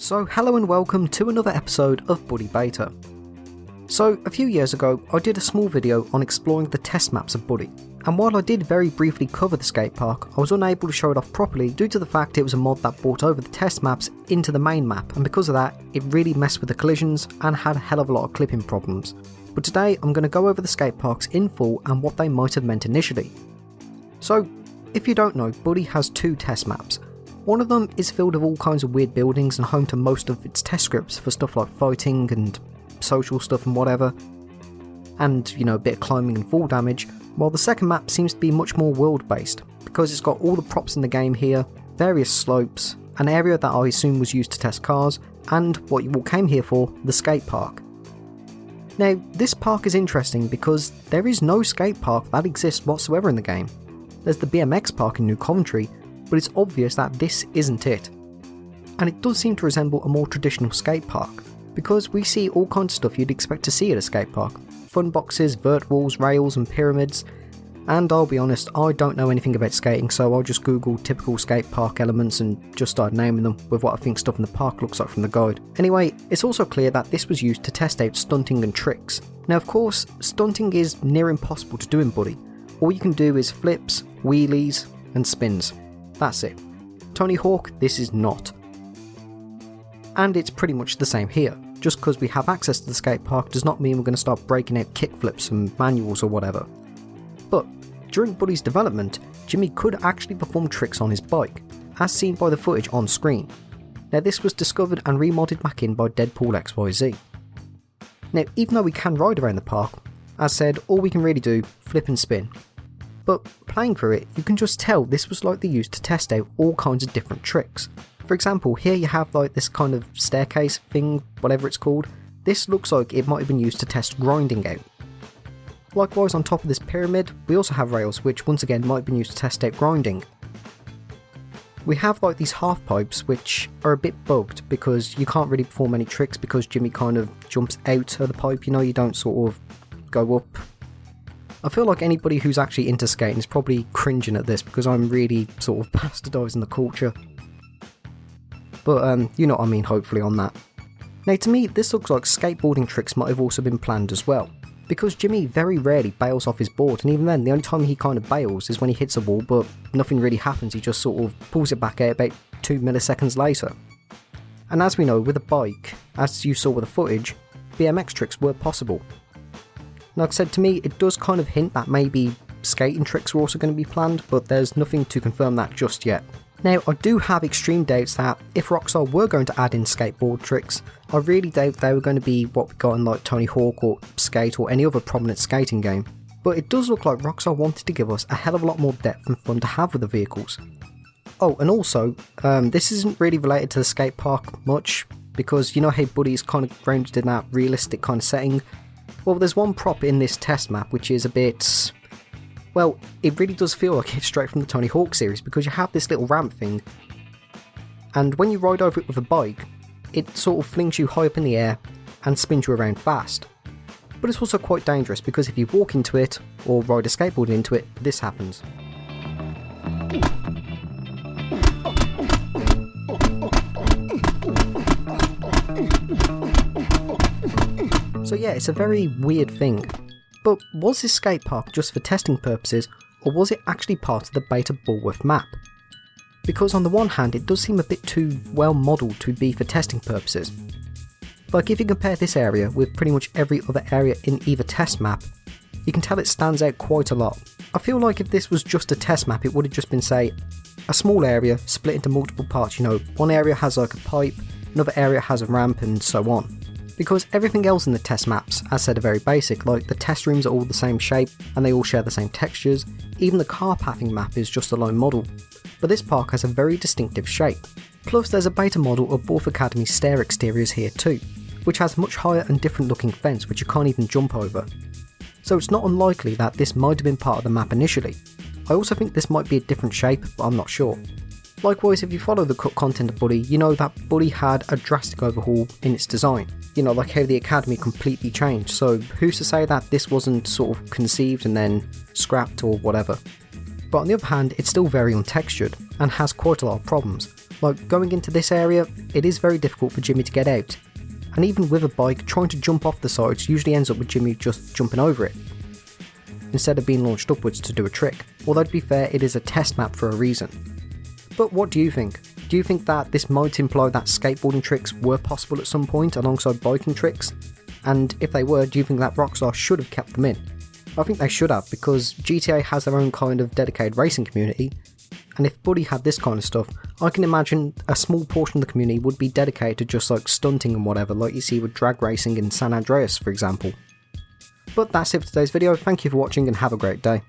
So hello and welcome to another episode of Buddy Beta. So a few years ago I did a small video on exploring the test maps of Buddy, and while I did very briefly cover the skate park, I was unable to show it off properly due to the fact it was a mod that brought over the test maps into the main map, and because of that it really messed with the collisions and had a hell of a lot of clipping problems. But today I'm going to go over the skate parks in full and what they might have meant initially. So if you don't know, Buddy has two test maps. One of them is filled with all kinds of weird buildings and home to most of its test scripts for stuff like fighting and social stuff and whatever, and a bit of climbing and fall damage, while the second map seems to be much more world based because it's got all the props in the game here, various slopes, an area that I assume was used to test cars, and what you all came here for, the skate park. Now this park is interesting because there is no skate park that exists whatsoever in the game. There's the BMX park in New Coventry, but it's obvious that this isn't it. And it does seem to resemble a more traditional skate park, because we see all kinds of stuff you'd expect to see at a skate park. Fun boxes, vert walls, rails and pyramids, and I'll be honest, I don't know anything about skating, so I'll just google typical skate park elements and just start naming them with what I think stuff in the park looks like from the guide. Anyway, it's also clear that this was used to test out stunting and tricks. Now of course, stunting is near impossible to do in Buddy. All you can do is flips, wheelies and spins. That's it. Tony Hawk, this is not. And it's pretty much the same here. Just because we have access to the skate park does not mean we're going to start breaking out kickflips and manuals or whatever. But during Buddy's development, Jimmy could actually perform tricks on his bike, as seen by the footage on screen. Now this was discovered and remodded back in by Deadpool XYZ. Now even though we can ride around the park, as said, all we can really do, flip and spin. But playing through it, you can just tell this was likely used to test out all kinds of different tricks. For example, here you have like this kind of staircase thing, whatever it's called. This looks like it might have been used to test grinding out. Likewise, on top of this pyramid, we also have rails which once again might have been used to test out grinding. We have like these half pipes which are a bit bugged because you can't really perform any tricks because Jimmy kind of jumps out of the pipe, you don't sort of go up. I feel like anybody who's actually into skating is probably cringing at this because I'm really sort of bastardising the culture. But you know what I mean, hopefully on that. Now to me this looks like skateboarding tricks might have also been planned as well, because Jimmy very rarely bails off his board, and even then the only time he kind of bails is when he hits a wall but nothing really happens, he just sort of pulls it back out about 2 milliseconds later. And as we know with a bike, as you saw with the footage, BMX tricks were possible. Like I said, to me it does kind of hint that maybe skating tricks were also going to be planned, but there's nothing to confirm that just yet. Now I do have extreme doubts that if Rockstar were going to add in skateboard tricks, I really doubt they were going to be what we got in like Tony Hawk or Skate or any other prominent skating game. But it does look like Rockstar wanted to give us a hell of a lot more depth and fun to have with the vehicles. Oh, and also, this isn't really related to the skate park much, because you know how Buddy is kind of grounded in that realistic kind of setting. Well, there's one prop in this test map which is a bit... well, it really does feel like it's straight from the Tony Hawk series, because you have this little ramp thing, and when you ride over it with a bike, it sort of flings you high up in the air and spins you around fast. But it's also quite dangerous because if you walk into it, or ride a skateboard into it, this happens. So yeah, it's a very weird thing. But was this skate park just for testing purposes, or was it actually part of the beta Bullworth map? Because on the one hand it does seem a bit too well modelled to be for testing purposes. Like if you compare this area with pretty much every other area in either test map, you can tell it stands out quite a lot. I feel like if this was just a test map it would have just been, say, a small area split into multiple parts, one area has like a pipe, another area has a ramp and so on. Because everything else in the test maps, as said, are very basic, like the test rooms are all the same shape and they all share the same textures, even the car pathing map is just a lone model. But this park has a very distinctive shape. Plus there's a beta model of Borth Academy's stair exteriors here too, which has a much higher and different looking fence which you can't even jump over. So it's not unlikely that this might have been part of the map initially. I also think this might be a different shape, but I'm not sure. Likewise, if you follow the cut content of Buddy, you know that Buddy had a drastic overhaul in its design. Like how the Academy completely changed, so who's to say that this wasn't sort of conceived and then scrapped or whatever. But on the other hand, it's still very untextured, and has quite a lot of problems. Like, going into this area, it is very difficult for Jimmy to get out, and even with a bike, trying to jump off the sides usually ends up with Jimmy just jumping over it, instead of being launched upwards to do a trick, although to be fair, it is a test map for a reason. But what do you think? Do you think that this might imply that skateboarding tricks were possible at some point alongside biking tricks? And if they were, do you think that Rockstar should have kept them in? I think they should have, because GTA has their own kind of dedicated racing community, and if Buddy had this kind of stuff, I can imagine a small portion of the community would be dedicated to just like stunting and whatever, like you see with drag racing in San Andreas, for example. But that's it for today's video, thank you for watching and have a great day.